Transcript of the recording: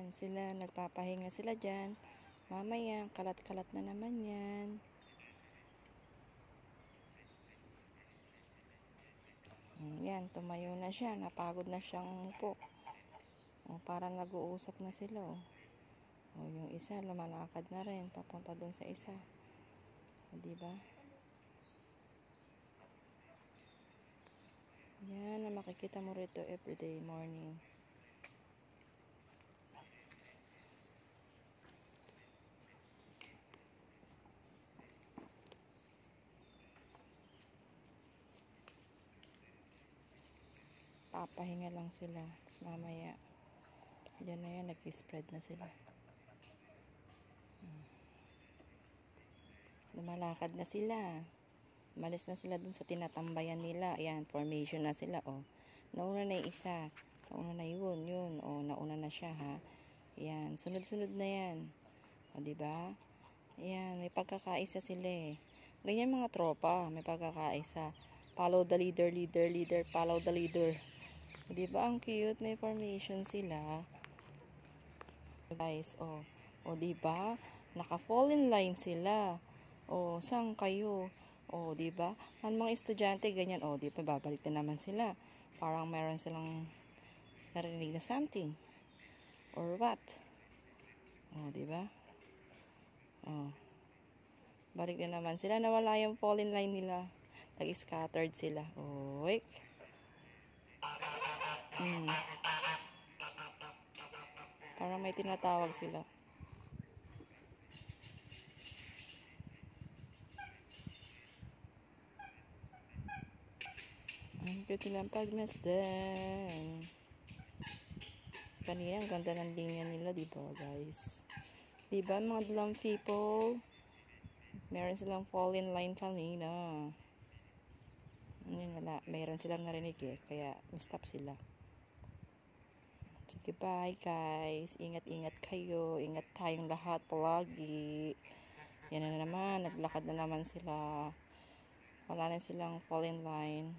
Yan, sila, nagpapahinga sila dyan. Mamaya, kalat-kalat na naman yan. Yan, tumayo na siya. Napagod na siyang umupo. Parang nag-uusap na sila. Yung isa, lumalakad na rin. Papunta dun sa isa. Diba? Yan, na makikita mo rito everyday morning. Papahinga lang sila. Tapos mamaya, yan na yan, nag-spread na sila. Lumalakad na sila. Malis na sila dun sa tinatambayan nila. Ayan, formation na sila, Nauna na yung isa. Nauna na yun. Nauna na siya, ha. Ayan, sunod-sunod na yan. Diba? Ayan, may pagkakaisa sila, Ganyan mga tropa, may pagkakaisa. Follow the leader, follow the leader. Diba, ang cute, may formation sila. Guys, diba? Naka-fall in line sila. Saan kayo? Diba? Ang mga estudyante, ganyan, diba, babalik na naman sila. Parang meron silang narinig na something. Or what? Diba? Balik na naman sila. Nawala yung fall in line nila. Nag-scattered sila. Wait. Parang may tinatawag sila. Ang cute nilang pagmasdan. Kanina, ang ganda ng linya nila, diba, guys? Diba, mga dumb people? Meron silang fall in line kanina. Wala. Meron silang narinig, kaya stop sila. Sige, bye, guys. Ingat-ingat kayo. Ingat tayong lahat palagi. Yan na naman. Naglakad na naman sila. Wala na silang fall in line.